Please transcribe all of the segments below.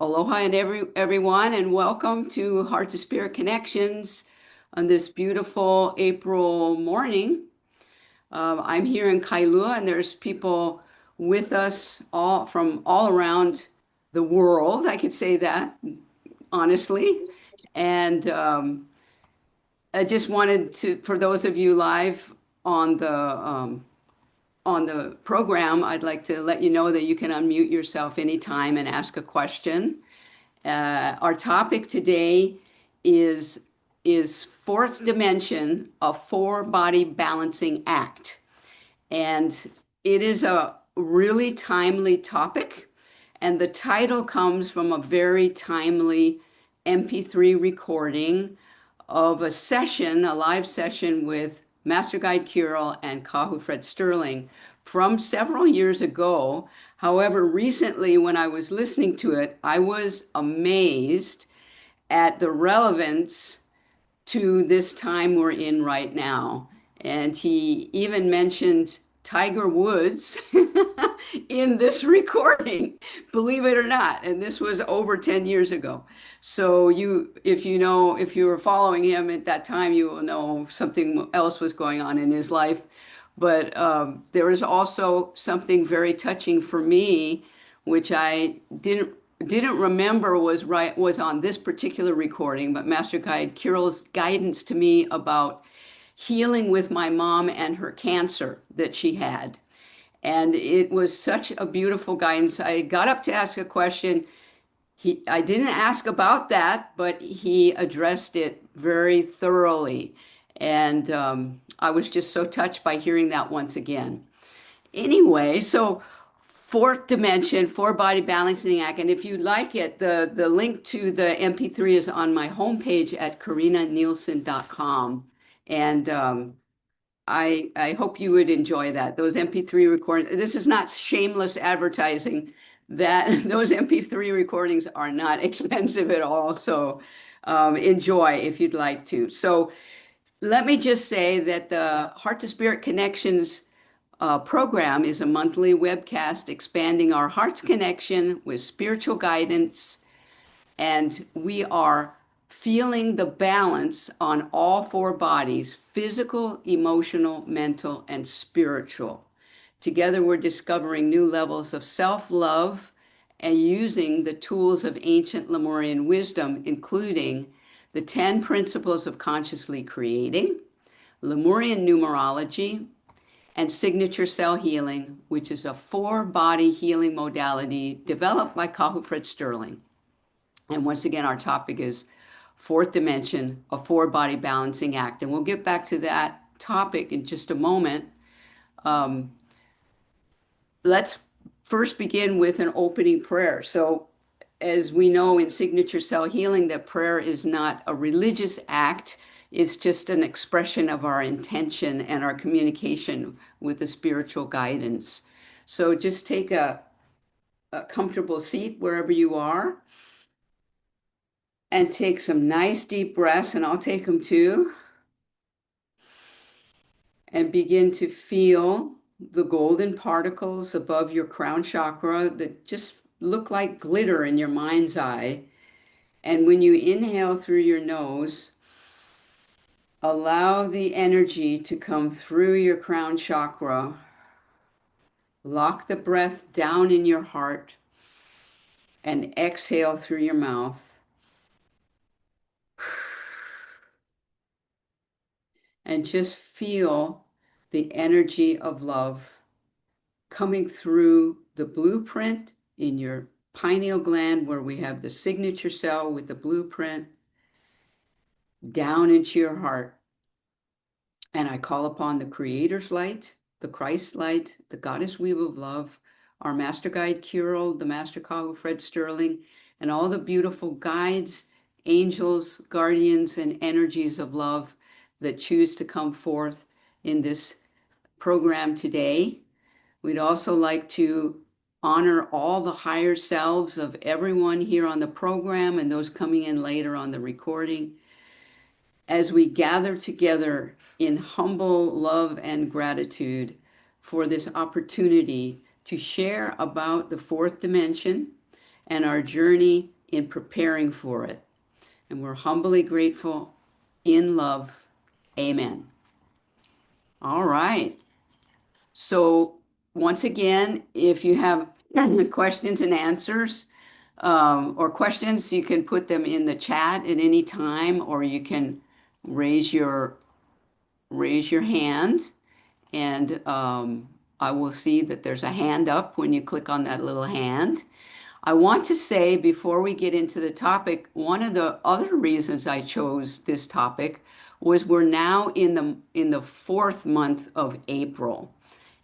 Aloha and everyone, and welcome to Heart to Spirit Connections on this beautiful April morning. I'm here in Kailua, and there's people with us all from all around the world. I could say that honestly, and I just wanted to, for those of you live on the program, I'd like to let you know that you can unmute yourself anytime and ask a question. Our topic today is fourth dimension, a four body balancing act. And it is a really timely topic. And the title comes from a very timely MP3 recording of a session, a live session with Master Guide Kirill and Kahu Fred Sterling from several years ago. However, recently when I was listening to it, I was amazed at the relevance to this time we're in right now. And he even mentioned Tiger Woods in this recording, believe it or not. And this was over 10 years ago. So if you were following him at that time, you will know something else was going on in his life. But there was also something very touching for me, which I didn't remember was on this particular recording, but Master Guide Kirill's guidance to me about healing with my mom and her cancer that she had. And it was such a beautiful guidance. I got up to ask a question. I didn't ask about that, but he addressed it very thoroughly. And I was just so touched by hearing that once again. Anyway, so fourth dimension, four body balancing act. And if you like it, the link to the MP3 is on my homepage at KarinnaNielsen.com. And I hope you would enjoy that. Those MP3 recordings, this is not shameless advertising. That those MP3 recordings are not expensive at all. So enjoy if you'd like to. So let me just say that the Heart to Spirit Connections program is a monthly webcast expanding our heart's connection with spiritual guidance. And we are feeling the balance on all four bodies: physical, emotional, mental, and spiritual. Together, we're discovering new levels of self love and using the tools of ancient Lemurian wisdom, including the 10 principles of consciously creating, Lemurian numerology, and signature cell healing, which is a four body healing modality developed by Kahu Fred Sterling. And once again, our topic is fourth dimension, a four body balancing act. And we'll get back to that topic in just a moment. Um, let's first begin with an opening prayer. So, as we know in signature cell healing, that prayer is not a religious act, it's just an expression of our intention and our communication with the spiritual guidance. So, just take a comfortable seat wherever you are and take some nice deep breaths, and I'll take them too, and begin to feel the golden particles above your crown chakra that just look like glitter in your mind's eye. And when you inhale through your nose, allow the energy to come through your crown chakra. Lock the breath down in your heart and exhale through your mouth. And just feel the energy of love coming through the blueprint in your pineal gland, where we have the signature cell with the blueprint, down into your heart. And I call upon the Creator's light, the Christ light, the Goddess Weave of Love, our Master Guide Kirill, the Master Kahu Fred Sterling, and all the beautiful guides, angels, guardians, and energies of love that choose to come forth in this program today. We'd also like to honor all the higher selves of everyone here on the program and those coming in later on the recording as we gather together in humble love and gratitude for this opportunity to share about the fourth dimension and our journey in preparing for it. And we're humbly grateful in love. Amen. All right. So once again, if you have questions and answers, or questions, you can put them in the chat at any time, or you can raise your hand, and I will see that there's a hand up when you click on that little hand. I want to say before we get into the topic, one of the other reasons I chose this topic was we're now in the fourth month of April.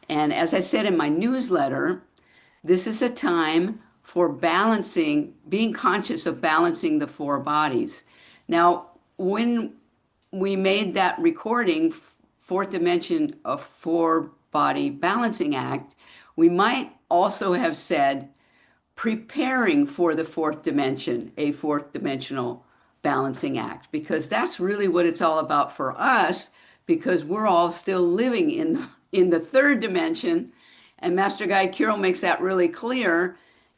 And as I said in my newsletter, this is a time for balancing, being conscious of balancing the four bodies. Now, when we made that recording, Fourth Dimension of Four Body Balancing Act, we might also have said preparing for the fourth dimension, a fourth dimensional balancing act, because that's really what it's all about for us, because we're all still living in the third dimension. And Master Guide Kirill makes that really clear.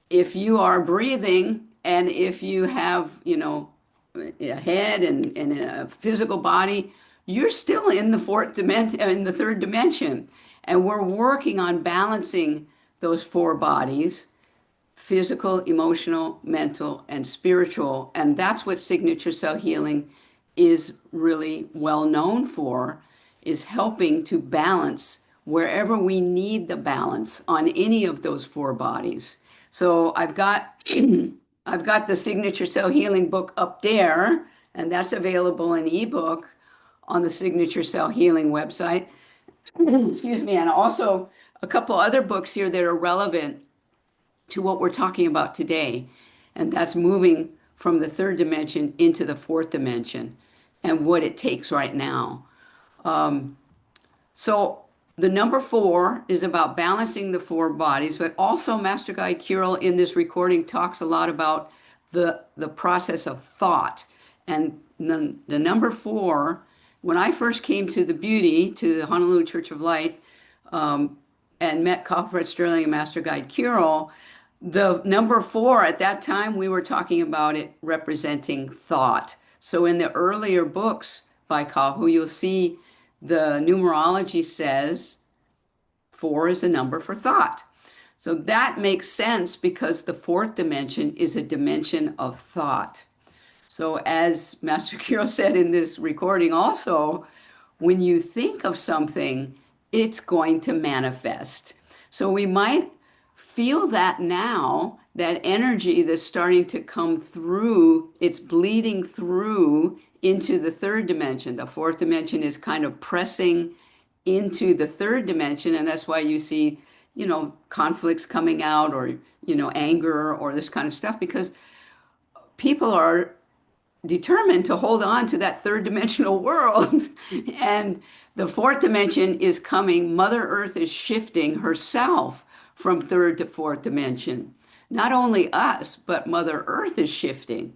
If you are breathing and if you have, a head and a physical body, you're still in the fourth dimension, in the third dimension. And we're working on balancing those four bodies: physical, emotional, mental, and spiritual. And that's what signature cell healing is really well known for, is helping to balance wherever we need the balance on any of those four bodies. So I've got I've got the signature cell healing book up there, and that's available in ebook on the signature cell healing website. Excuse me. And also a couple other books here that are relevant to what we're talking about today, and that's moving from the third dimension into the fourth dimension and what it takes right now. So the number 4 is about balancing the four bodies, but also Master Guide Kirill in this recording talks a lot about the process of thought. And the number 4, when I first came to the Beauty, to the Honolulu Church of Light, and met Fred Sterling and Master Guide Kirill, the number 4 at that time, we were talking about it representing thought. So in the earlier books by Kahu, you'll see the numerology says 4 is a number for thought. So that makes sense because the fourth dimension is a dimension of thought. So as Master Kirill said in this recording also, when you think of something, it's going to manifest. So we might feel that now, that energy that's starting to come through, it's bleeding through into the third dimension. The fourth dimension is kind of pressing into the third dimension, and that's why you see, conflicts coming out, or, anger or this kind of stuff, because people are determined to hold on to that third dimensional world. And the fourth dimension is coming. Mother Earth is shifting herself from third to fourth dimension. Not only us, but Mother Earth is shifting.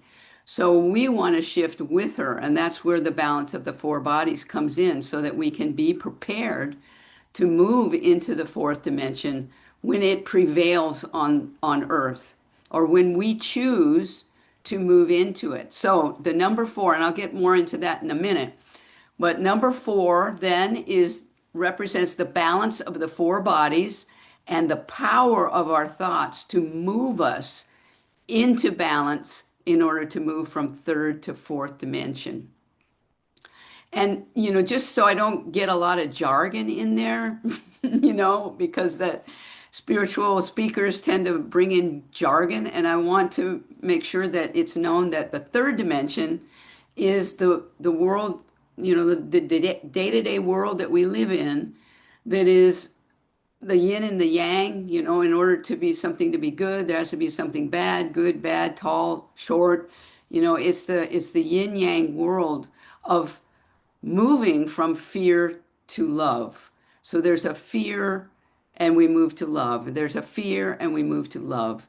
So we want to shift with her, and that's where the balance of the four bodies comes in, so that we can be prepared to move into the fourth dimension when it prevails on Earth, or when we choose to move into it. So the number 4, and I'll get more into that in a minute, but number 4 then represents the balance of the four bodies and the power of our thoughts to move us into balance in order to move from third to fourth dimension. And, just so I don't get a lot of jargon in there, because that spiritual speakers tend to bring in jargon, and I want to make sure that it's known that the third dimension is the world, the day-to-day world that we live in, that is the yin and the yang. In order to be something to be good, there has to be something bad, good, bad, tall, short. It's the yin yang world of moving from fear to love. So there's a fear and we move to love. There's a fear and we move to love.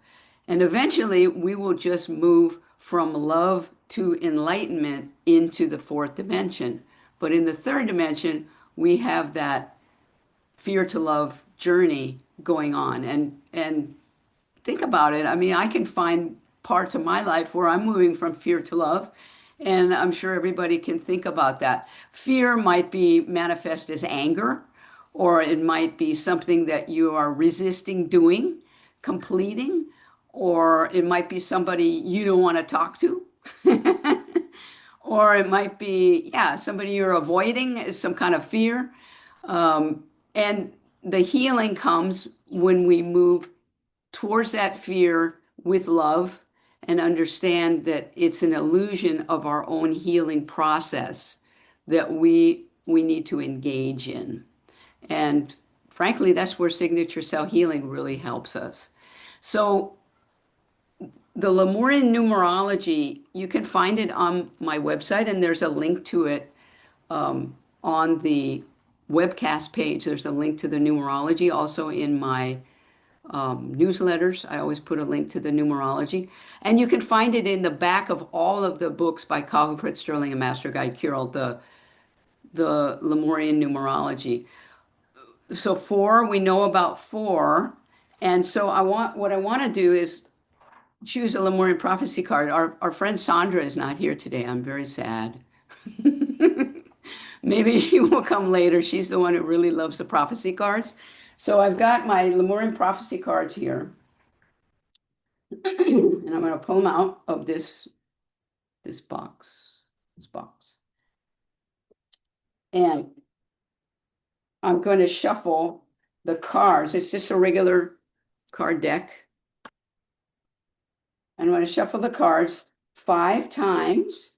And eventually we will just move from love to enlightenment into the fourth dimension. But in the third dimension, we have that fear to love journey going on. And think about it. I mean, I can find parts of my life where I'm moving from fear to love, and I'm sure everybody can think about that. Fear might be manifest as anger, or it might be something that you are resisting doing, completing, or it might be somebody you don't want to talk to. Or it might be, yeah, somebody you're avoiding is some kind of fear. And the healing comes when we move towards that fear with love and understand that it's an illusion of our own healing process that we need to engage in. And frankly, that's where signature cell healing really helps us. So the Lemurian numerology, you can find it on my website, and there's a link to it on the webcast page. There's a link to the numerology. Also in my newsletters, I always put a link to the numerology. And you can find it in the back of all of the books by Carl Fritz Sterling and Master Guide Kirill, the Lemurian numerology. So four, we know about four. And so what I want to do is choose a Lemurian prophecy card. Our friend Sandra is not here today. I'm very sad. Maybe she will come later. She's the one who really loves the prophecy cards. So I've got my Lemurian prophecy cards here. And I'm going to pull them out of this box. And I'm going to shuffle the cards. It's just a regular card deck. I'm going to shuffle the cards 5 times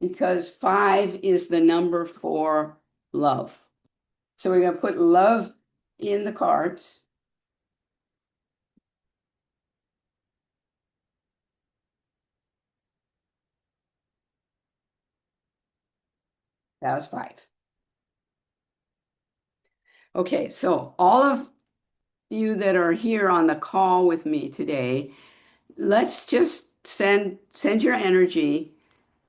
because 5 is the number for love. So we're going to put love in the cards. That was 5. Okay, so all of you that are here on the call with me today, let's just send your energy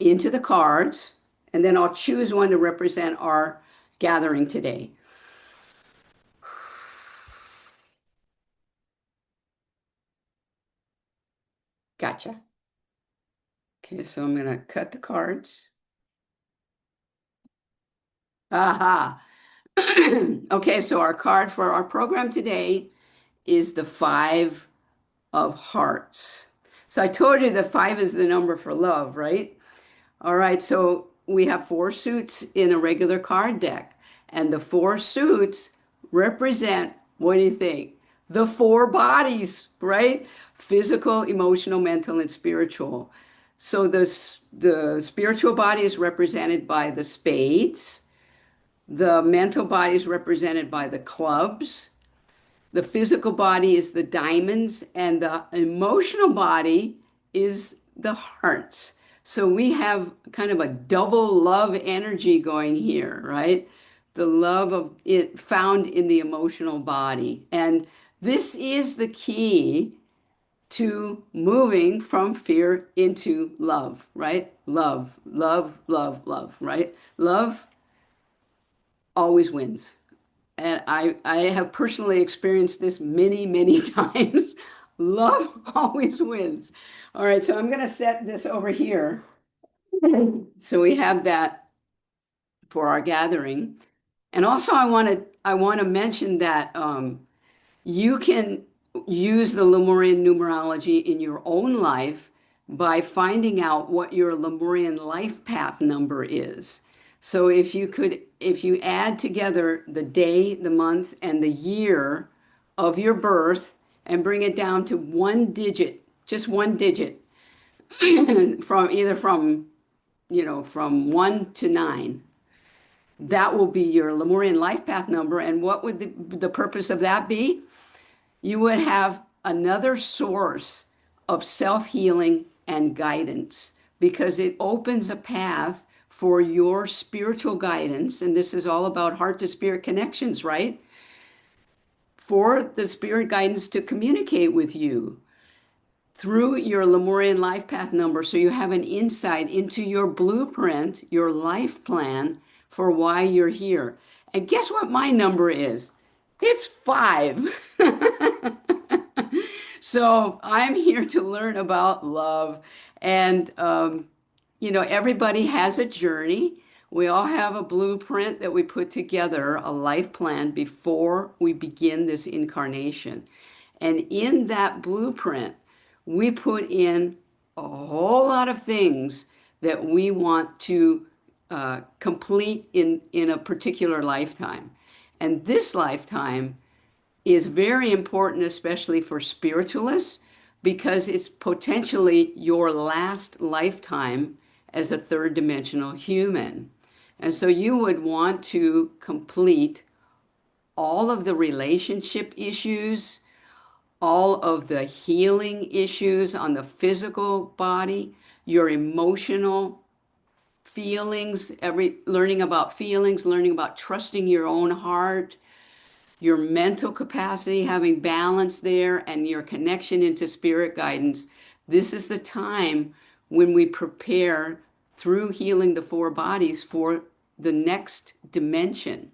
into the cards, and then I'll choose one to represent our gathering today. Gotcha. Okay, so I'm going to cut the cards. Aha. Okay, so our card for our program today is the 5 of hearts. So I told you that 5 is the number for love, right? All right, so we have 4 suits in a regular card deck, and the 4 suits represent, what do you think? The 4 bodies, right? Physical, emotional, mental, and spiritual. So the spiritual body is represented by the spades. The mental body is represented by the clubs. The physical body is the diamonds, and the emotional body is the hearts. So we have kind of a double love energy going here, right? The love of it found in the emotional body. And this is the key to moving from fear into love, right? Love, love, love, love, right? Love always wins. And I have personally experienced this many, many times. Love always wins. All right, so I'm going to set this over here. So we have that for our gathering. And also I want to mention that you can use the Lemurian numerology in your own life by finding out what your Lemurian life path number is. So if you add together the day, the month, and the year of your birth and bring it down to one digit, just one digit, from from 1 to 9, that will be your Lemurian life path number. And what would the purpose of that be? You would have another source of self-healing and guidance because it opens a path for your spiritual guidance. And this is all about heart to spirit connections, right? For the spirit guidance to communicate with you through your Lemurian life path number. So you have an insight into your blueprint, your life plan for why you're here. And guess what my number is? It's 5. So I'm here to learn about love. And, everybody has a journey. We all have a blueprint that we put together, a life plan before we begin this incarnation. And in that blueprint, we put in a whole lot of things that we want to complete in a particular lifetime. And this lifetime is very important, especially for spiritualists, because it's potentially your last lifetime as a third dimensional human. And so you would want to complete all of the relationship issues, all of the healing issues on the physical body, your emotional feelings, learning about feelings, learning about trusting your own heart, your mental capacity, having balance there, and your connection into spirit guidance. This is the time when we prepare through healing the four bodies for the next dimension.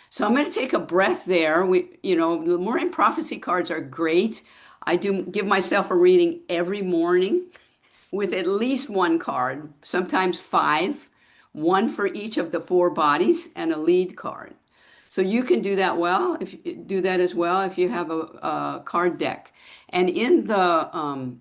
So I'm going to take a breath there. The Lemurian prophecy cards are great. I do give myself a reading every morning with at least one card, sometimes five, one for each of the four bodies, and a lead card. So you can do that as well if you have a card deck. And in the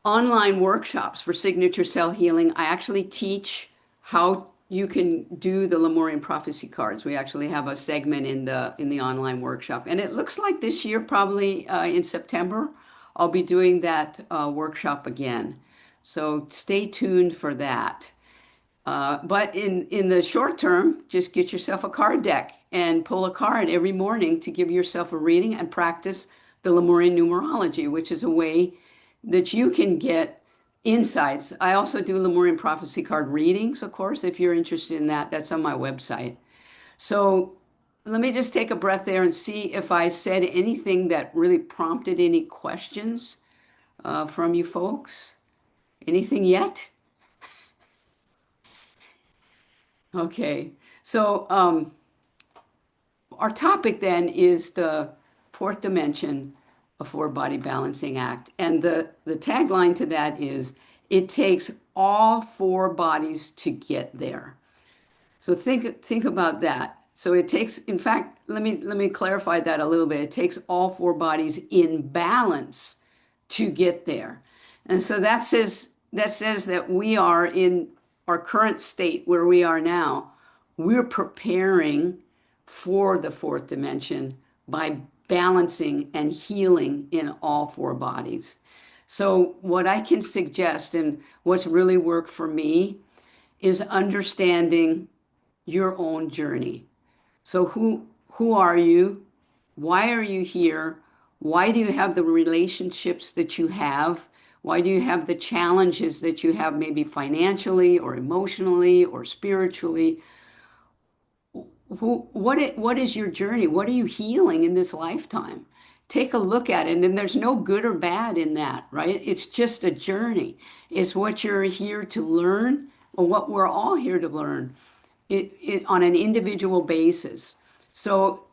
online workshops for signature cell healing, I actually teach how you can do the Lemurian prophecy cards. We actually have a segment in the online workshop, and it looks like this year, probably in September, I'll be doing that workshop again. So stay tuned for that. But in the short term, just get yourself a card deck and pull a card every morning to give yourself a reading and practice the Lemurian numerology, which is a way that you can get insights. I also do Lemurian prophecy card readings, of course, if you're interested in that. That's on my website. So let me just take a breath there and see if I said anything that really prompted any questions from you folks. Anything yet? Okay, so our topic then is the fourth dimension of four body balancing act. And the tagline to that is, it takes all four bodies to get there. So think about that. So it takes, in fact, let me clarify that a little bit. It takes all four bodies in balance to get there. And so that says that we are in our current state where we are now. We're preparing for the fourth dimension by balancing and healing in all four bodies. So what I can suggest, and what's really worked for me, is understanding your own journey. So who are you? Why are you here? Why do you have the relationships that you have? Why do you have the challenges that you have, maybe financially or emotionally or spiritually? What is your journey? What are you healing in this lifetime? Take a look at it. And there's no good or bad in that, right? It's just a journey. It's what you're here to learn, or what we're all here to learn on an individual basis. So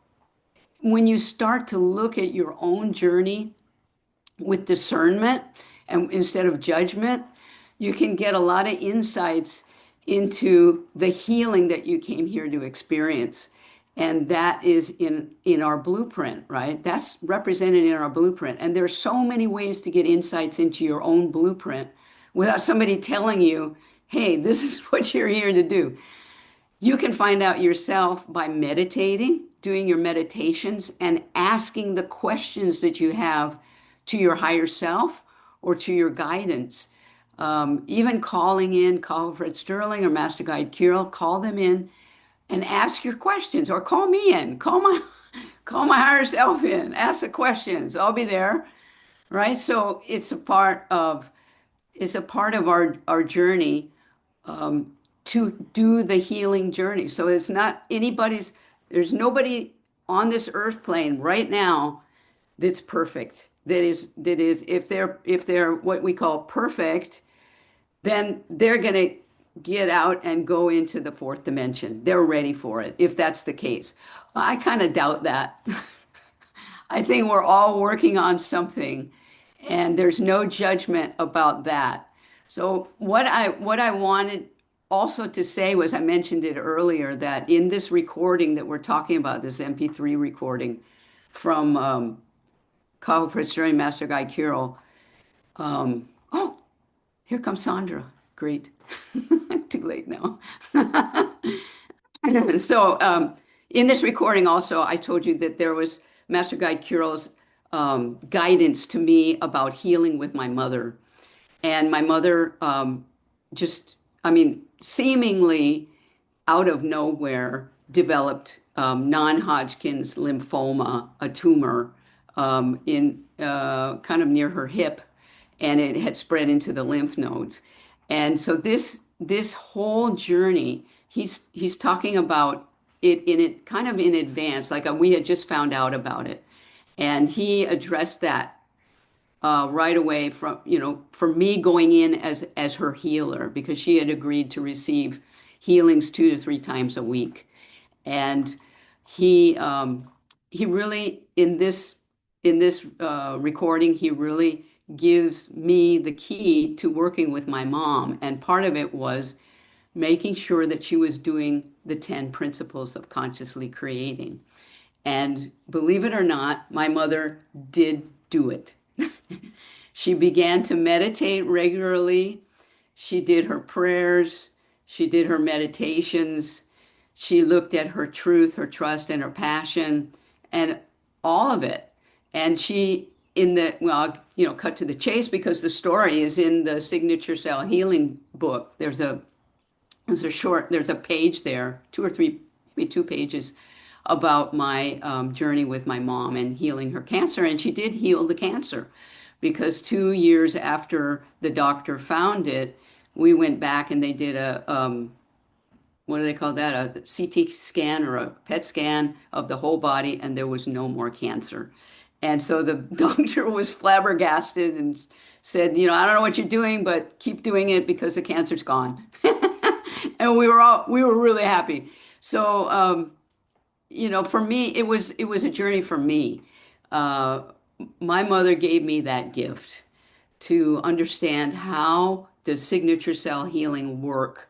when you start to look at your own journey with discernment and instead of judgment, you can get a lot of insights into the healing that you came here to experience. And that is in our blueprint, right? That's represented in our blueprint. And there's so many ways to get insights into your own blueprint without somebody telling you, hey, this is what you're here to do. You can find out yourself by meditating, doing your meditations, and asking the questions that you have to your higher self or to your guidance. Even call Fred Sterling or Master Guide Kirill, call them in and ask your questions, or call me in, call my higher self in, ask the questions. I'll be there, right? So it's a part of our journey to do the healing journey. So it's not there's nobody on this earth plane right now that's perfect. That is, if they're what we call perfect, then they're going to get out and go into the fourth dimension. They're ready for it, if that's the case. Well, I kind of doubt that. I think we're all working on something, and there's no judgment about that. So what I wanted also to say was, I mentioned it earlier, that in this recording that we're talking about, this MP3 recording from Cabo Fitzgerald Master Guy Kirill. Oh, here comes Sandra. Great. Too late now. So, in this recording, also, I told you that there was Master Guide Kirill's guidance to me about healing with my mother. And my mother just, I mean, seemingly out of nowhere developed non-Hodgkin's lymphoma, a tumor in kind of near her hip, and it had spread into the lymph nodes. And so this whole journey, he's talking about it kind of in advance, like we had just found out about it, and he addressed that right away from, for me going in as her healer, because she had agreed to receive healings 2 to 3 times a week. And he really, in this recording, he really gives me the key to working with my mom. And part of it was making sure that she was doing the 10 principles of consciously creating. And believe it or not, my mother did do it. She began to meditate regularly. She did her prayers. She did her meditations. She looked at her truth, her trust, and her passion, and all of it. And she, well, cut to the chase, because the story is in the Signature Cell Healing book. There's a page there, 2 or 3, maybe 2 pages, about my journey with my mom and healing her cancer. And she did heal the cancer, because 2 years after the doctor found it, we went back and they did what do they call that? A CT scan or a PET scan of the whole body, and there was no more cancer. And so the doctor was flabbergasted and said, I don't know what you're doing, but keep doing it, because the cancer's gone. And we were really happy. So, for me, it was a journey for me. My mother gave me that gift to understand how does signature cell healing work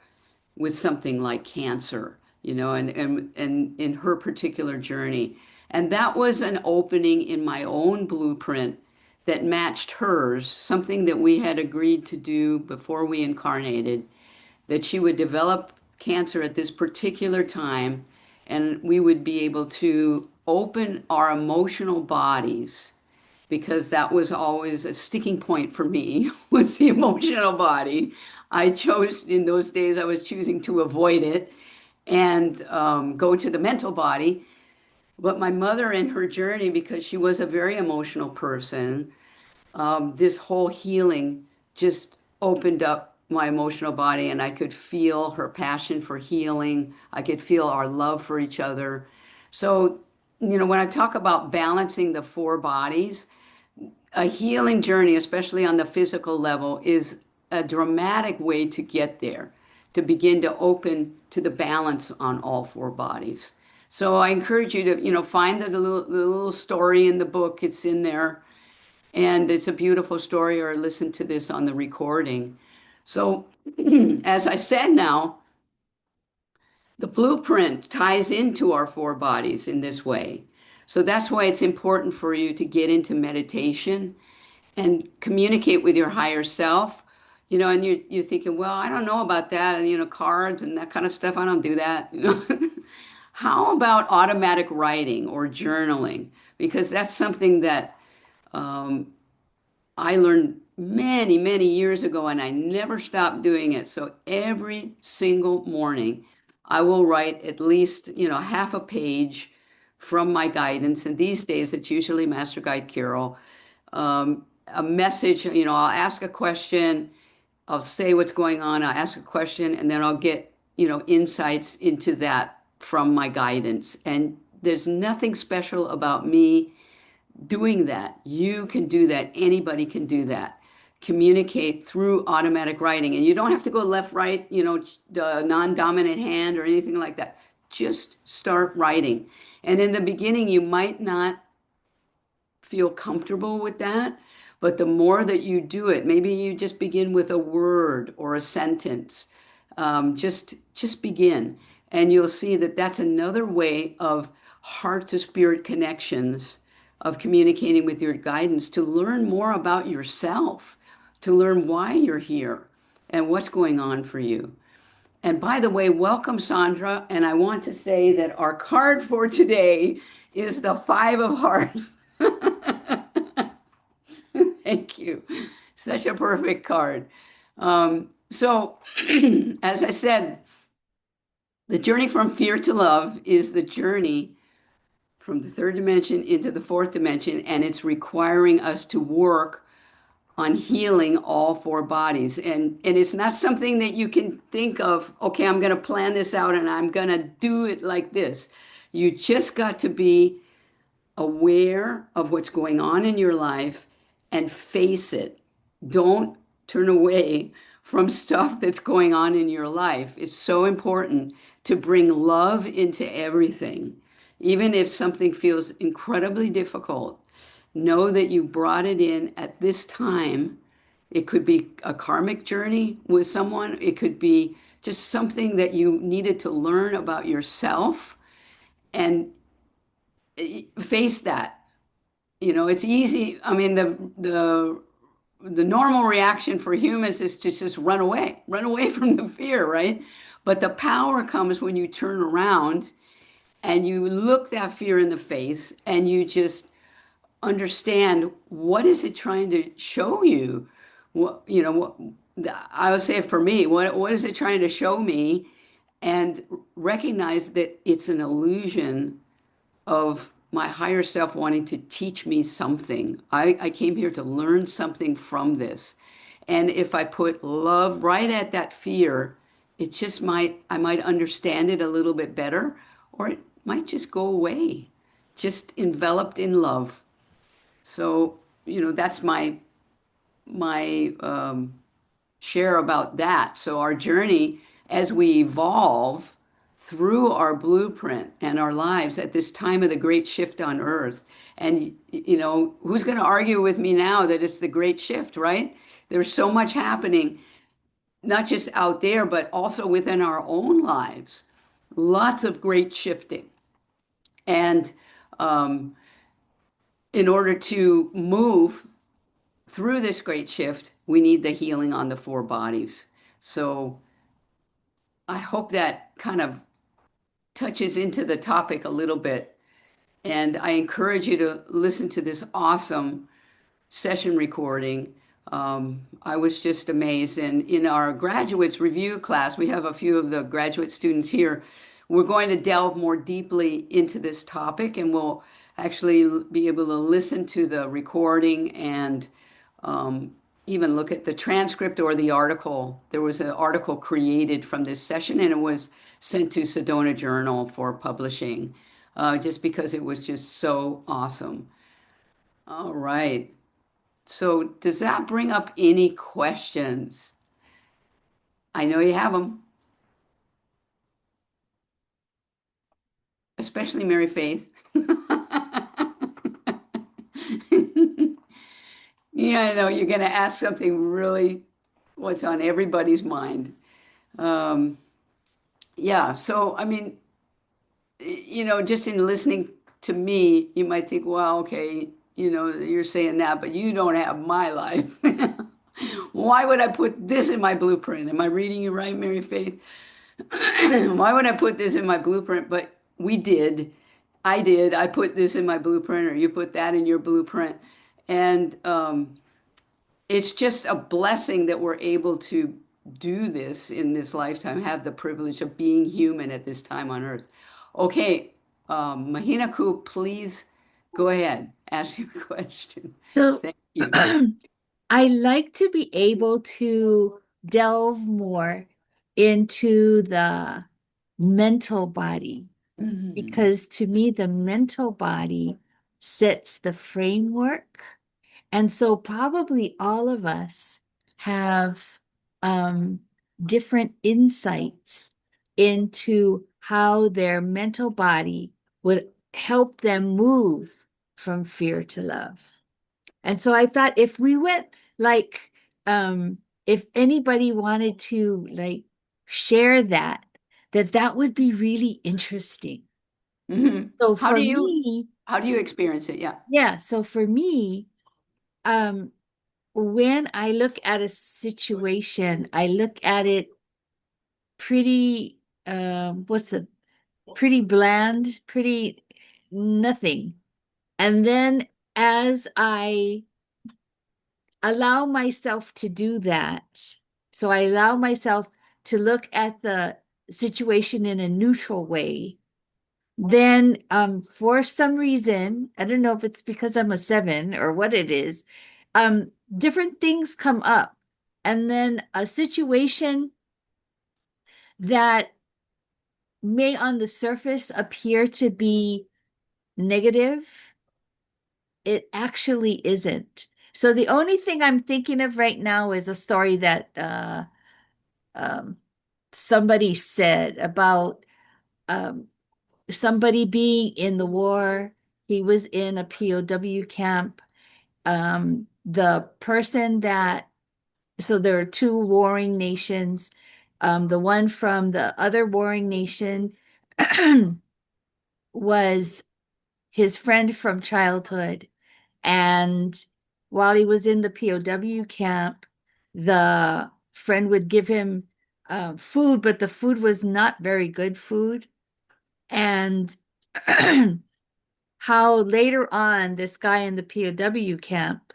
with something like cancer, and in her particular journey. And that was an opening in my own blueprint that matched hers, something that we had agreed to do before we incarnated, that she would develop cancer at this particular time, and we would be able to open our emotional bodies, because that was always a sticking point for me, was the emotional body. I chose, in those days, I was choosing to avoid it and go to the mental body. But my mother, in her journey, because she was a very emotional person, this whole healing just opened up my emotional body, and I could feel her passion for healing. I could feel our love for each other. So, when I talk about balancing the 4 bodies, a healing journey, especially on the physical level, is a dramatic way to get there, to begin to open to the balance on all 4 bodies. So I encourage you to, find the little story in the book. It's in there, and it's a beautiful story, or listen to this on the recording. So, as I said now, the blueprint ties into our 4 bodies in this way. So that's why it's important for you to get into meditation and communicate with your higher self. And you're thinking, well, I don't know about that, and cards and that kind of stuff, I don't do that. How about automatic writing or journaling? Because that's something that I learned many, many years ago, and I never stopped doing it. So every single morning, I will write at least, half a page from my guidance. And these days, it's usually Master Guide Kirill. A message, I'll ask a question, I'll say what's going on, I'll ask a question, and then I'll get, insights into that from my guidance. And there's nothing special about me doing that. You can do that. Anybody can do that. Communicate through automatic writing. And you don't have to go left, right, the non-dominant hand or anything like that. Just start writing. And in the beginning, you might not feel comfortable with that. But the more that you do it, maybe you just begin with a word or a sentence. Just begin, and you'll see that that's another way of heart to spirit connections, of communicating with your guidance to learn more about yourself, to learn why you're here and what's going on for you. And by the way, welcome, Sandra. And I want to say that our card for today is the Five of Hearts. Thank you. Such a perfect card. So, as I said, the journey from fear to love is the journey from the third dimension into the fourth dimension, and it's requiring us to work on healing all four bodies. And it's not something that you can think of, okay, I'm going to plan this out and I'm going to do it like this. You just got to be aware of what's going on in your life and face it. Don't turn away from stuff that's going on in your life. It's so important to bring love into everything. Even if something feels incredibly difficult, know that you brought it in at this time. It could be a karmic journey with someone, it could be just something that you needed to learn about yourself, and face that. It's easy. I mean, the normal reaction for humans is to just run away from the fear, right? But the power comes when you turn around and you look that fear in the face and you just understand, what is it trying to show you? What I would say for me, what is it trying to show me? And recognize that it's an illusion of my higher self wanting to teach me something. I came here to learn something from this. And if I put love right at that fear, I might understand it a little bit better, or it might just go away, just enveloped in love. So, that's my share about that. So our journey as we evolve through our blueprint and our lives at this time of the great shift on earth. And who's going to argue with me now that it's the great shift, right? There's so much happening, not just out there, but also within our own lives. Lots of great shifting. And in order to move through this great shift, we need the healing on the four bodies. So I hope that kind of touches into the topic a little bit. And I encourage you to listen to this awesome session recording. I was just amazed. And in our graduates review class, we have a few of the graduate students here. We're going to delve more deeply into this topic, and we'll actually be able to listen to the recording and even look at the transcript or the article. There was an article created from this session, and it was sent to Sedona Journal for publishing, just because it was just so awesome. All right. So does that bring up any questions? I know you have them, especially Mary Faith. Yeah, I know you're going to ask something really what's on everybody's mind. Um, yeah, so I mean, just in listening to me, you might think, well, okay, you're saying that, but you don't have my life. Why would I put this in my blueprint? Am I reading you right, Mary Faith? Why would I put this in my blueprint? But we did. I did. I put this in my blueprint, or you put that in your blueprint. And it's just a blessing that we're able to do this in this lifetime, have the privilege of being human at this time on earth. Okay, Mahina Ku, please go ahead, ask your question. So Thank you. I like to be able to delve more into the mental body Mhm. because to me, the mental body sets the framework. And so probably all of us have different insights into how their mental body would help them move from fear to love. And so I thought if we went like, if anybody wanted to like share that, that would be really interesting. Hmm. So How for do you me, how do you experience it? Yeah. yeah, so for me, um, when I look at a situation, I look at it pretty, what's a pretty bland, pretty nothing. And then as I allow myself to do that, so I allow myself to look at the situation in a neutral way, then for some reason, I don't know if it's because I'm a seven or what it is, different things come up. And then a situation that may on the surface appear to be negative, it actually isn't. So the only thing I'm thinking of right now is a story that um, somebody said about um, somebody being in the war. He was in a POW camp. The person that, so there are two warring nations. The one from the other warring nation was his friend from childhood. And while he was in the POW camp, the friend would give him food, but the food was not very good food. And how later on, this guy in the POW camp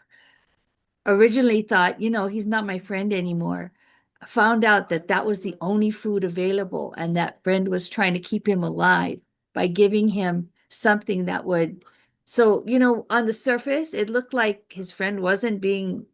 originally thought, he's not my friend anymore. Found out that that was the only food available, and that friend was trying to keep him alive by giving him something that would. So, on the surface, it looked like his friend wasn't being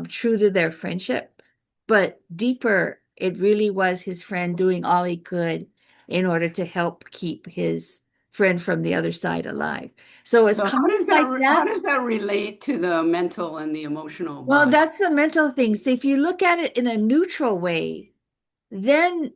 true to their friendship, but deeper, it really was his friend doing all he could in order to help keep his friend from the other side alive. So it's So kind of like how that. does that relate to the mental and the emotional Well, body? that's the mental thing. So if you look at it in a neutral way, then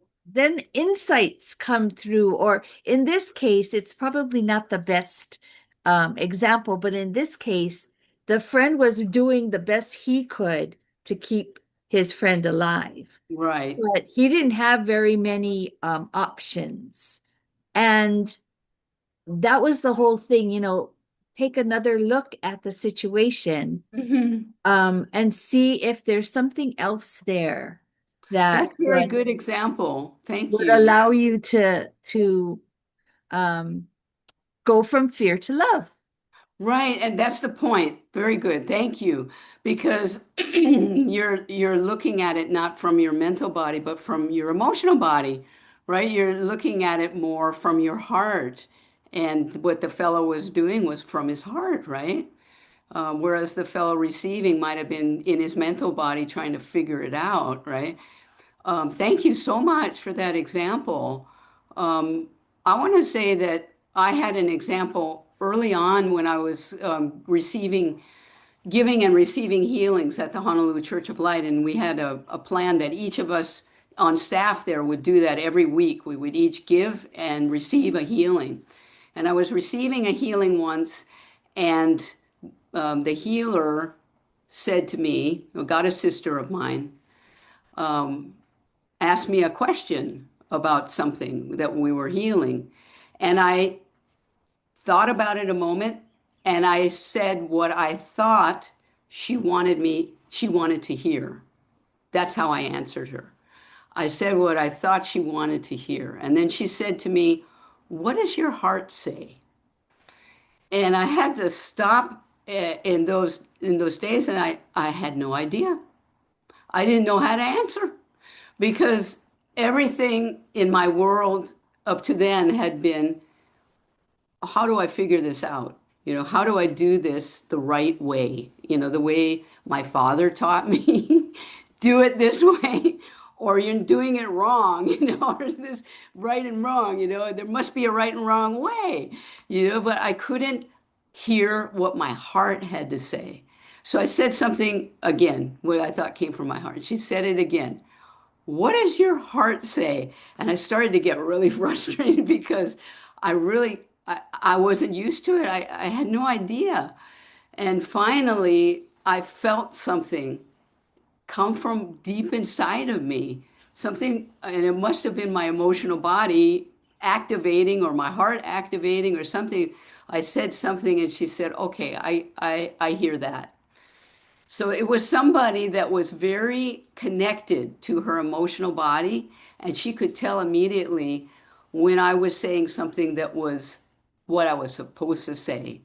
insights come through, or in this case, it's probably not the best example, but in this case, the friend was doing the best he could to keep his friend alive, Right. but he didn't have very many options. And that was the whole thing, take another look at the situation, Hmm. and see if there's something else there that That's a very good example. Thank would you. allow you to um, go from fear to love. Right, and that's the point. Very good. Thank you. Because you're looking at it not from your mental body, but from your emotional body, right? You're looking at it more from your heart. And what the fellow was doing was from his heart, right? Whereas the fellow receiving might have been in his mental body trying to figure it out, right? Thank you so much for that example. Um, I want to say that I had an example early on when I was giving and receiving healings at the Honolulu Church of Light, and we had a plan that each of us on staff there would do that every week. We would each give and receive a healing. And I was receiving a healing once, and the healer said to me, a goddess sister of mine, asked me a question about something that we were healing. And I thought about it a moment and I said what I thought she wanted to hear. That's how I answered her. I said what I thought she wanted to hear. And then she said to me, "What does your heart say?" And I had to stop in those days and I had no idea. I didn't know how to answer, because everything in my world up to then had been, how do I figure this out? How do I do this the right way? The way my father taught me, do it this way, or you're doing it wrong, or this right and wrong, there must be a right and wrong way, but I couldn't hear what my heart had to say. So I said something again, what I thought came from my heart. She said it again. What does your heart say? And I started to get really frustrated because I really I wasn't used to it. I had no idea. And finally, I felt something come from deep inside of me. Something, and it must have been my emotional body activating or my heart activating or something. I said something and she said, okay, I hear that. So it was somebody that was very connected to her emotional body, and she could tell immediately when I was saying something that was what I was supposed to say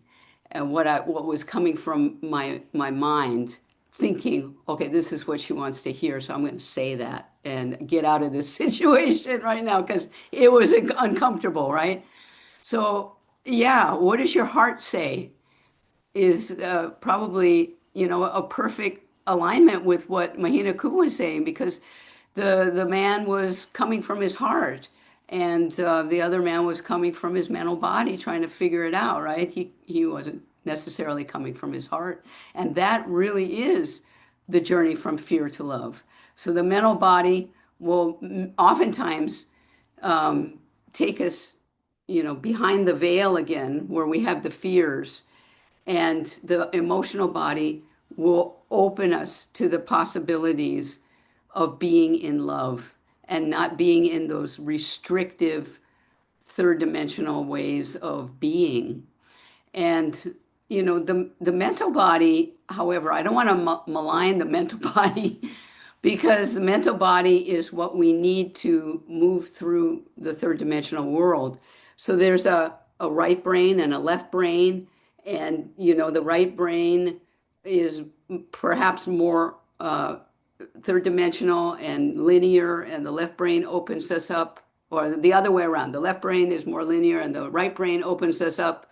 and what was coming from my mind, thinking, okay, this is what she wants to hear, so I'm going to say that and get out of this situation right now because it was uncomfortable, right? So, yeah, what does your heart say? Is probably a perfect alignment with what Mahina Ku was saying because the man was coming from his heart and the other man was coming from his mental body trying to figure it out, right? He wasn't necessarily coming from his heart, and that really is the journey from fear to love. So the mental body will oftentimes take us behind the veil again where we have the fears, and the emotional body will open us to the possibilities of being in love and not being in those restrictive third dimensional ways of being. And the mental body, however, I don't want to malign the mental body because the mental body is what we need to move through the third dimensional world. So there's a right brain and a left brain, and the right brain is perhaps more third dimensional and linear, and the left brain opens us up, or the other way around. The left brain is more linear, and the right brain opens us up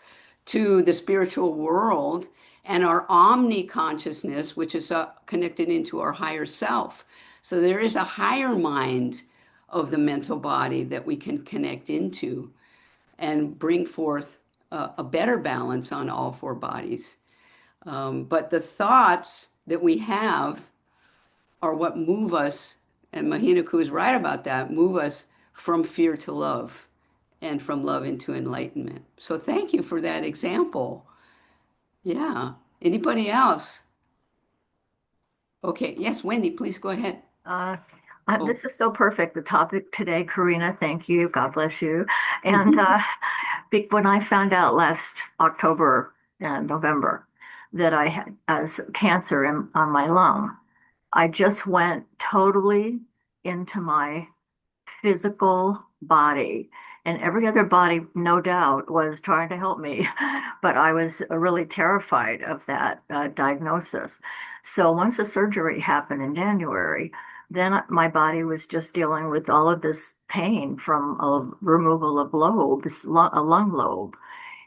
to the spiritual world and our omni consciousness, which is connected into our higher self. So there is a higher mind of the mental body that we can connect into and bring forth a better balance on all four bodies. But the thoughts that we have are what move us, and Mahina Ku is right about that, move us from fear to love and from love into enlightenment. So thank you for that example. Yeah. Anybody else? Okay. Yes, Wendy, please go ahead. Uh, Oh. this is so perfect. The topic today, Karina, thank you. God bless you. And Mhm. when I found out last October and November that I had cancer on my lung, I just went totally into my physical body. And every other body, no doubt, was trying to help me. But I was really terrified of that diagnosis. So once the surgery happened in January, then my body was just dealing with all of this pain from a removal of lobes, a lung lobe,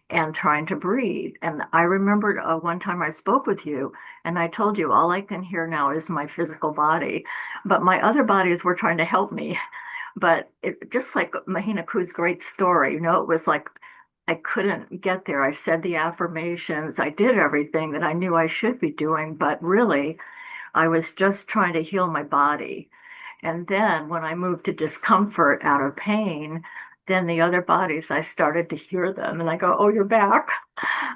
and trying to breathe. And I remembered one time I spoke with you, and I told you all I can hear now is my physical body, but my other bodies were trying to help me. But it just like Mahina Ku's great story, it was like I couldn't get there. I said the affirmations, I did everything that I knew I should be doing, but really I was just trying to heal my body. And then when I moved to discomfort out of pain, then the other bodies, I started to hear them and I go, oh, you're back.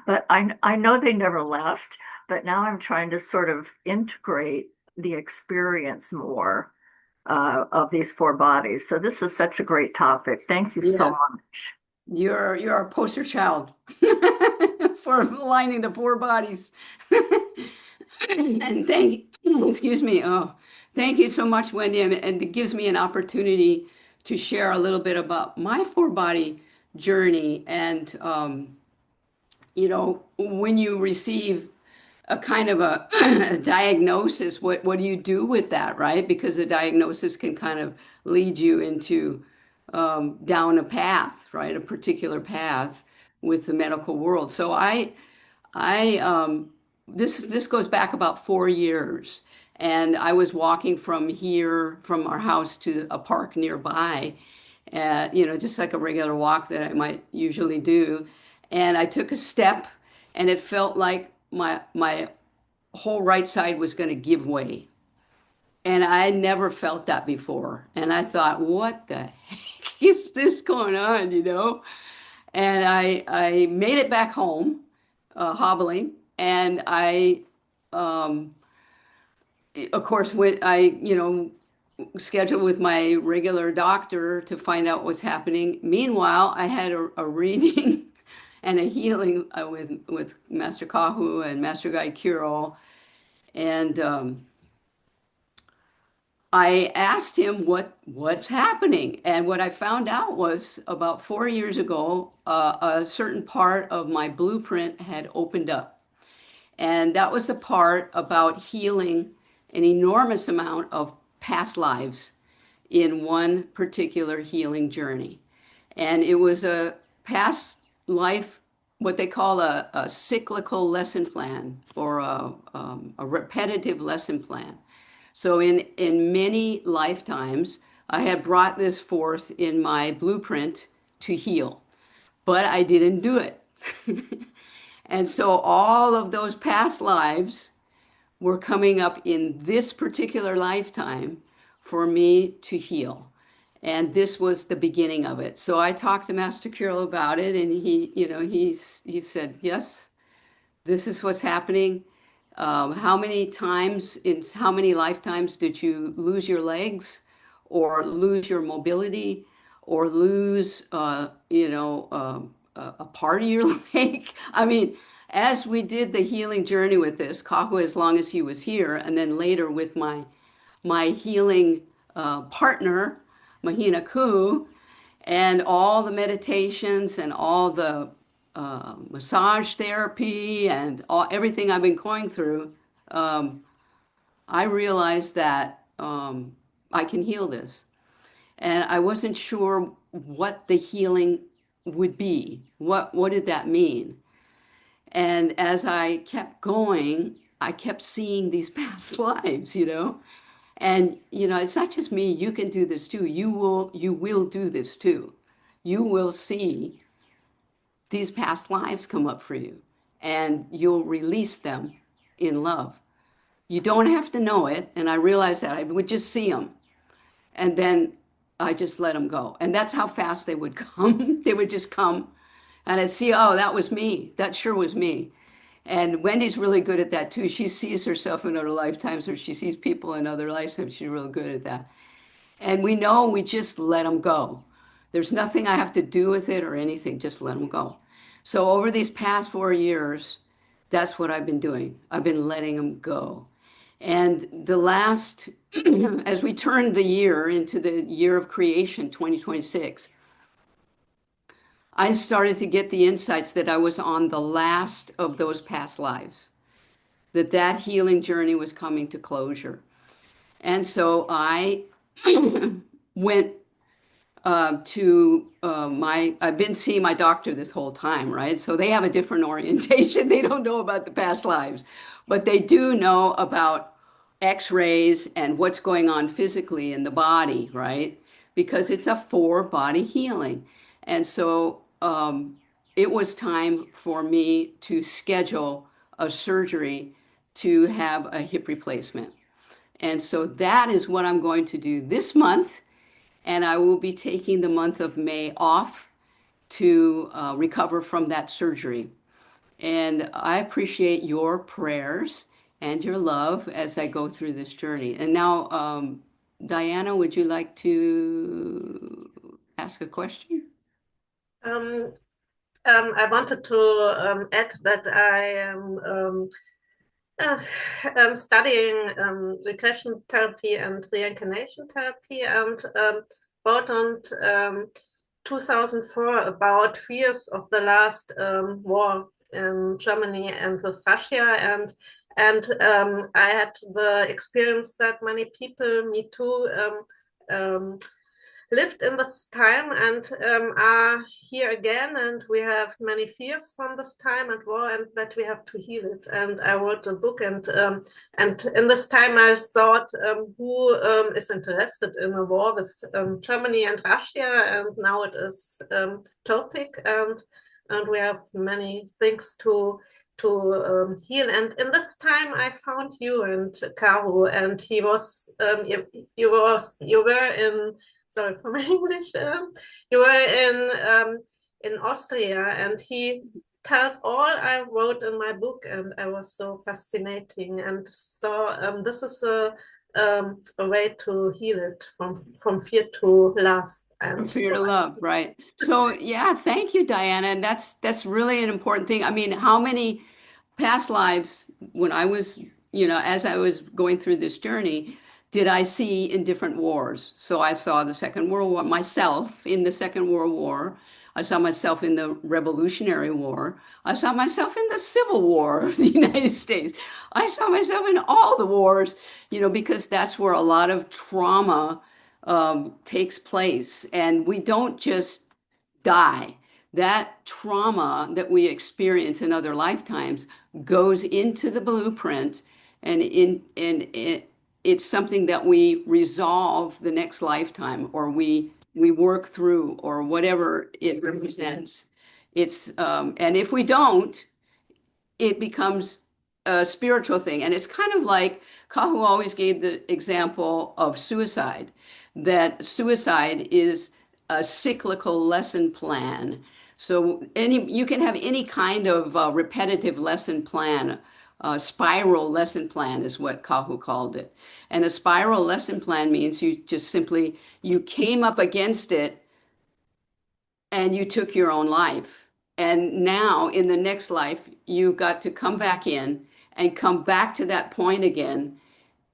But I know they never left, but now I'm trying to sort of integrate the experience more of these four bodies. So this is such a great topic. Thank you so Yeah. much. You're a poster child for aligning the four bodies. And excuse me. Oh, thank you so much, Wendy. And it gives me an opportunity to share a little bit about my four body journey. And, when you receive a kind of a diagnosis, what do you do with that, right? Because the diagnosis can kind of lead you into down a path, right? A particular path with the medical world. So I this goes back about 4 years, and I was walking from here, from our house to a park nearby, just like a regular walk that I might usually do, and I took a step, and it felt like my whole right side was going to give way. And I never felt that before. And I thought, what the heck is this going on, And I made it back home, hobbling, and of course, scheduled with my regular doctor to find out what's happening. Meanwhile, I had a reading and a healing with Master Kahu and Master Guide Kiro, and I asked him what's happening, and what I found out was about 4 years ago, a certain part of my blueprint had opened up, and that was the part about healing an enormous amount of past lives in one particular healing journey. And it was a past life, what they call a cyclical lesson plan, or a repetitive lesson plan. So in many lifetimes, I had brought this forth in my blueprint to heal, but I didn't do it. And so all of those past lives were coming up in this particular lifetime for me to heal. And this was the beginning of it. So I talked to Master Kirill about it, and he said, yes, this is what's happening. How many times in how many lifetimes did you lose your legs, or lose your mobility, or lose, a part of your leg? I mean, as we did the healing journey with this, Kahu, as long as he was here, and then later with my healing partner, Mahina Ku, and all the meditations and all the massage therapy and everything I've been going through, I realized that I can heal this. And I wasn't sure what the healing would be. What did that mean? And as I kept going, I kept seeing these past lives, And it's not just me, you can do this too. You will do this too. You will see these past lives come up for you, and you'll release them in love. You don't have to know it, and I realized that I would just see them, and then I just let them go. And that's how fast they would come. They would just come, and I'd see, oh, that was me. That sure was me. And Wendy's really good at that too. She sees herself in other lifetimes, or she sees people in other lifetimes. She's real good at that. And we know we just let them go. There's nothing I have to do with it or anything, just let them go. So over these past 4 years, that's what I've been doing. I've been letting them go. And the last, as we turned the year into the year of creation, 2026, I started to get the insights that I was on the last of those past lives, that healing journey was coming to closure. And so I went I've been seeing my doctor this whole time, right? So they have a different orientation. They don't know about the past lives, but they do know about x-rays and what's going on physically in the body, right? Because it's a 4-body healing. And so it was time for me to schedule a surgery to have a hip replacement. And so that is what I'm going to do this month. And I will be taking the month of May off to recover from that surgery. And I appreciate your prayers and your love as I go through this journey. And now, Diana, would you like to ask a question? I wanted to add that I am studying regression therapy and reincarnation therapy, and wrote on 2004 about fears of the last war in Germany and with Russia, and I had the experience that many people, me too, lived in this time and are here again, and we have many fears from this time and war, and that we have to heal it. And I wrote a book, and in this time I thought, who is interested in a war with Germany and Russia, and now it is topic, and we have many things to heal. And in this time I found you and Karu, and he was you were in, sorry for my English, you were in in Austria, and he told all I wrote in my book, and I was so fascinating. And so this is a way to heal it from fear to love. From And fear to love, right? So yeah, thank you, Diana. And that's really an important thing. I mean, how many past lives when I was, as I was going through this journey, did I see in different wars? So I saw the Second World War, myself in the Second World War. I saw myself in the Revolutionary War. I saw myself in the Civil War of the United States. I saw myself in all the wars, because that's where a lot of trauma takes place. And we don't just die. That trauma that we experience in other lifetimes goes into the blueprint, and it's something that we resolve the next lifetime, or we work through, or whatever it represents. And if we don't, it becomes a spiritual thing. And it's kind of like Kahu always gave the example of suicide, that suicide is a cyclical lesson plan. So you can have any kind of repetitive lesson plan. Spiral lesson plan is what Kahu called it. And a spiral lesson plan means you just simply, you came up against it and you took your own life. And now in the next life, you got to come back in and come back to that point again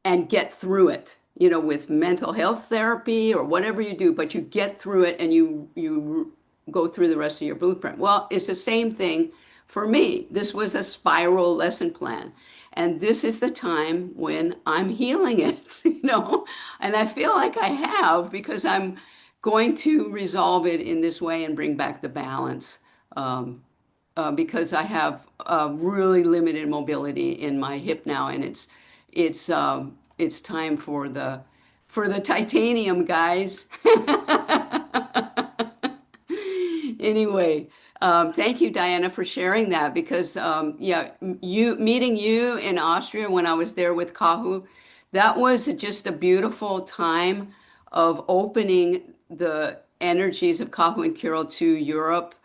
and get through it, with mental health therapy or whatever you do, but you get through it and you go through the rest of your blueprint. Well, it's the same thing for me. This was a spiral lesson plan. And this is the time when I'm healing it, and I feel like I have, because I'm going to resolve it in this way and bring back the balance. Because I have really limited mobility in my hip now, and it's time for the titanium, guys. Anyway, thank you, Diana, for sharing that, because yeah, meeting you in Austria when I was there with Kahu, that was just a beautiful time of opening the energies of Kahu and Kirill to Europe.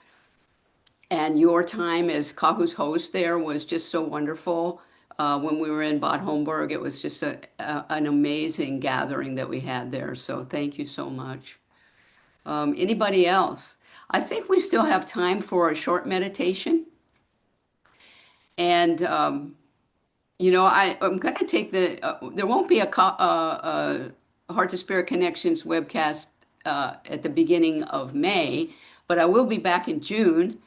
And your time as Kahu's host there was just so wonderful. When we were in Bad Homburg, it was just an amazing gathering that we had there. So thank you so much. Anybody else? I think we still have time for a short meditation. And, I'm going to take there won't be a Heart to Spirit Connections webcast at the beginning of May, but I will be back in June.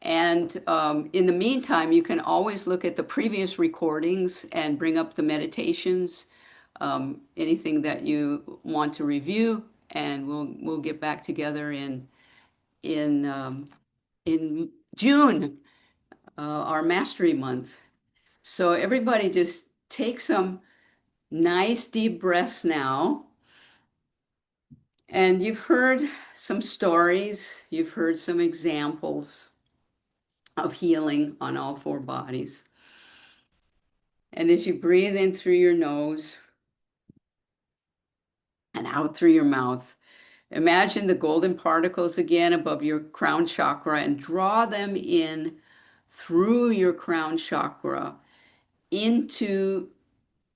And in the meantime, you can always look at the previous recordings and bring up the meditations, anything that you want to review, and we'll get back together in in June, our mastery month. So everybody just take some nice deep breaths now. And you've heard some stories, you've heard some examples of healing on all four bodies. And as you breathe in through your nose and out through your mouth, imagine the golden particles again above your crown chakra, and draw them in through your crown chakra into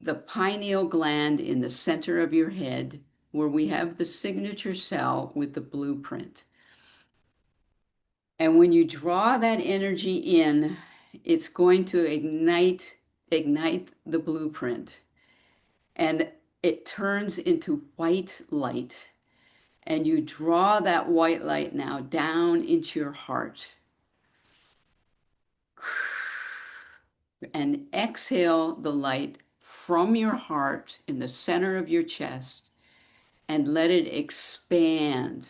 the pineal gland in the center of your head, where we have the signature cell with the blueprint. And when you draw that energy in, it's going to ignite the blueprint, and it turns into white light. And you draw that white light now down into your heart. And exhale the light from your heart in the center of your chest, and let it expand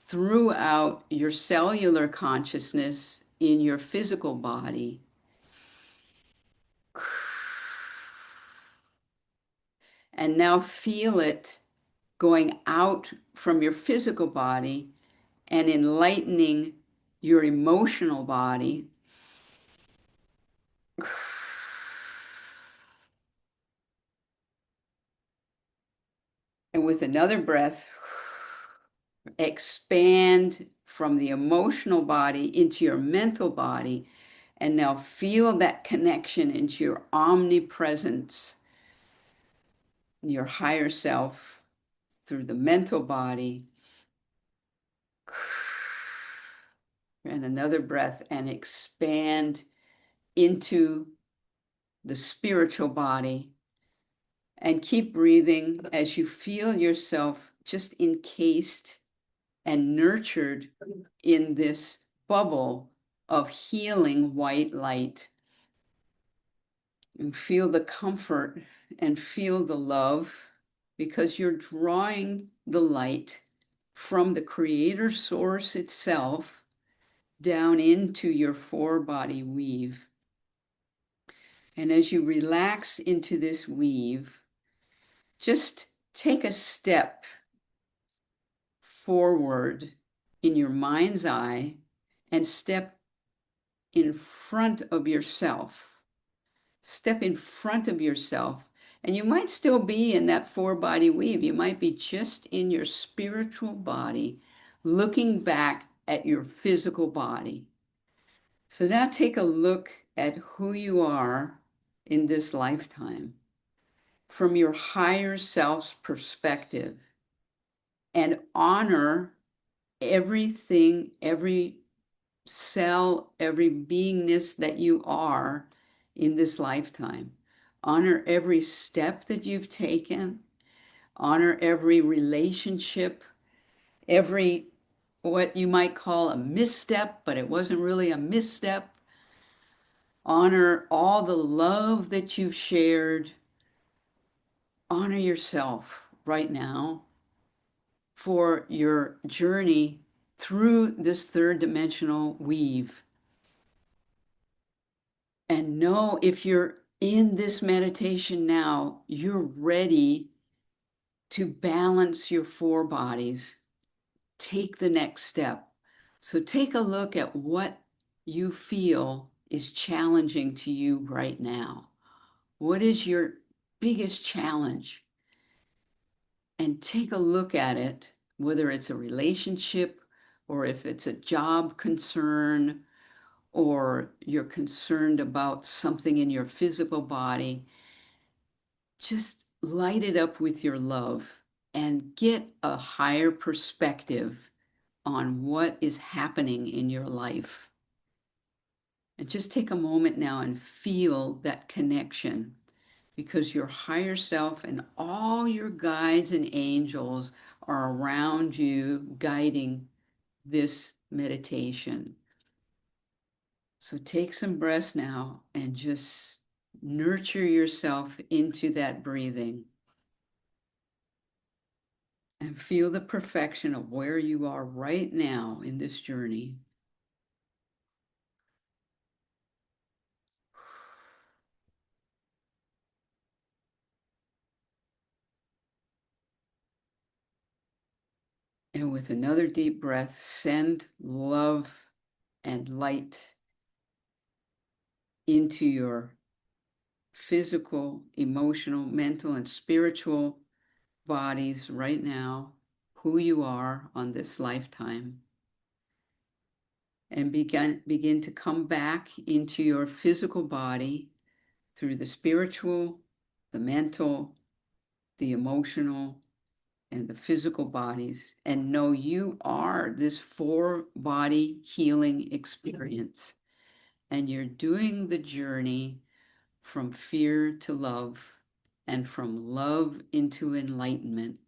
throughout your cellular consciousness in your physical body. And now feel it going out from your physical body and enlightening your emotional body. And with another breath, expand from the emotional body into your mental body. And now feel that connection into your omnipresence, your higher self through the mental body. And another breath and expand into the spiritual body. And keep breathing as you feel yourself just encased and nurtured in this bubble of healing white light. And feel the comfort and feel the love, because you're drawing the light from the creator source itself down into your four-body weave. And as you relax into this weave, just take a step forward in your mind's eye and step in front of yourself. Step in front of yourself. And you might still be in that four-body weave. You might be just in your spiritual body, looking back at your physical body. So now take a look at who you are in this lifetime from your higher self's perspective, and honor everything, every cell, every beingness that you are in this lifetime. Honor every step that you've taken. Honor every relationship, every what you might call a misstep, but it wasn't really a misstep. Honor all the love that you've shared. Honor yourself right now for your journey through this third dimensional weave. And know if you're in this meditation now, you're ready to balance your four bodies. Take the next step. So take a look at what you feel is challenging to you right now. What is your biggest challenge? And take a look at it, whether it's a relationship or if it's a job concern, or you're concerned about something in your physical body. Just light it up with your love and get a higher perspective on what is happening in your life. And just take a moment now and feel that connection, because your higher self and all your guides and angels are around you guiding this meditation. So take some breaths now and just nurture yourself into that breathing. And feel the perfection of where you are right now in this journey. And with another deep breath, send love and light into your physical, emotional, mental, and spiritual bodies right now, who you are on this lifetime. And begin to come back into your physical body through the spiritual, the mental, the emotional, and the physical bodies, and know you are this four-body healing experience. And you're doing the journey from fear to love, and from love into enlightenment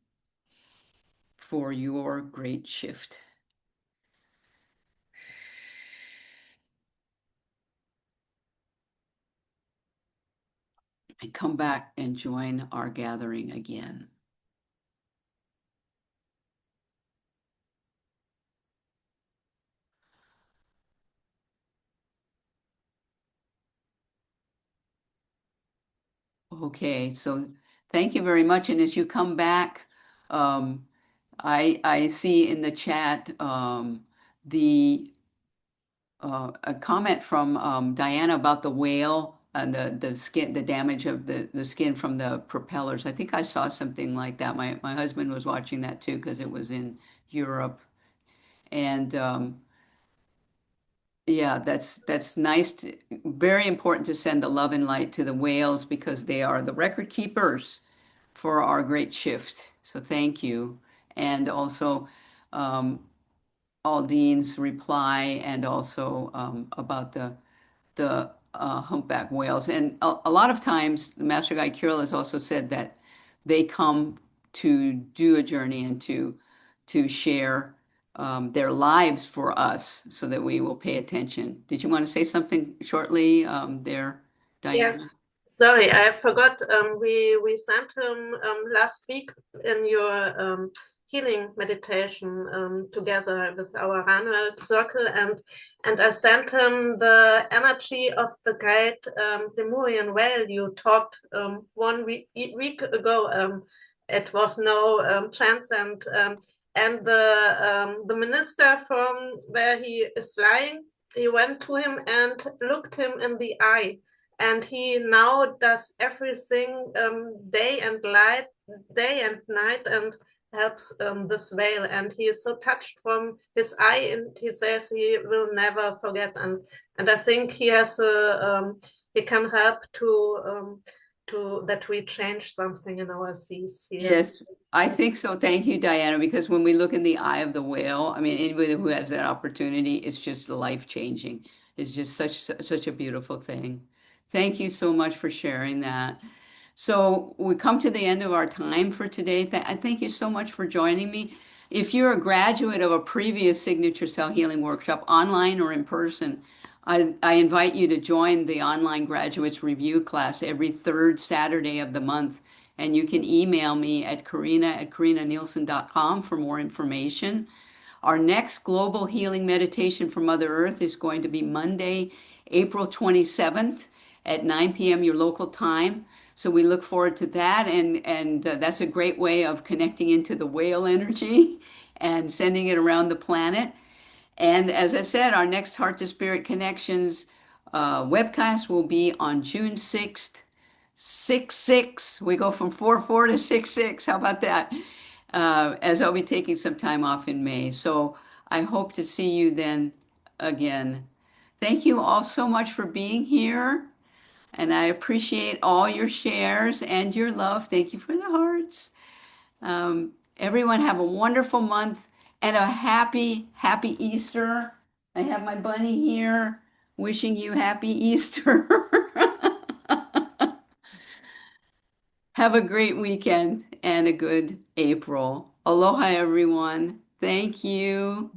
for your great shift. And come back and join our gathering again. Okay, so thank you very much. And as you come back, I see in the chat the a comment from Diana about the whale. the damage of the skin from the propellers. I think I saw something like that. My husband was watching that too because it was in Europe. And yeah, that's nice. Very important to send the love and light to the whales because they are the record keepers for our great shift. So thank you. And also um, Aldine's reply and also about the humpback whales. And a lot of times, the Master Guide Kirill has also said that they come to do a journey and to share their lives for us so that we will pay attention. Did you want to say something shortly there, Diana? Yes, sorry, I forgot. We sent him last week in your healing meditation together with our annual circle, and I sent him the energy of the great Lemurian whale you talked 1 week ago. It was no chance, and the minister from where he is lying, he went to him and looked him in the eye, and he now does everything day and night, and helps this whale, and he is so touched from his eye, and he says he will never forget, and I think he has he can help to that we change something in our seas. Yes, I think so. Thank you, Diana, because when we look in the eye of the whale, I mean, anybody who has that opportunity, it's just life-changing. It's just such a beautiful thing. Thank you so much for sharing that. So we come to the end of our time for today. I thank you so much for joining me. If you're a graduate of a previous Signature Cell Healing Workshop, online or in person, I invite you to join the online graduates review class every third Saturday of the month. And you can email me at KarinnaNielsen.com for more information. Our next global healing meditation for Mother Earth is going to be Monday, April 27th at 9 p.m. your local time. So we look forward to that, and that's a great way of connecting into the whale energy and sending it around the planet. And as I said, our next Heart to Spirit Connections webcast will be on June 6th, 6/6. We go from 4/4 to 6/6. How about that? As I'll be taking some time off in May. So I hope to see you then again. Thank you all so much for being here. And I appreciate all your shares and your love. Thank you for the hearts. Everyone have a wonderful month and a happy, happy Easter. I have my bunny here wishing you happy Easter. Have a great weekend and a good April. Aloha, everyone. Thank you.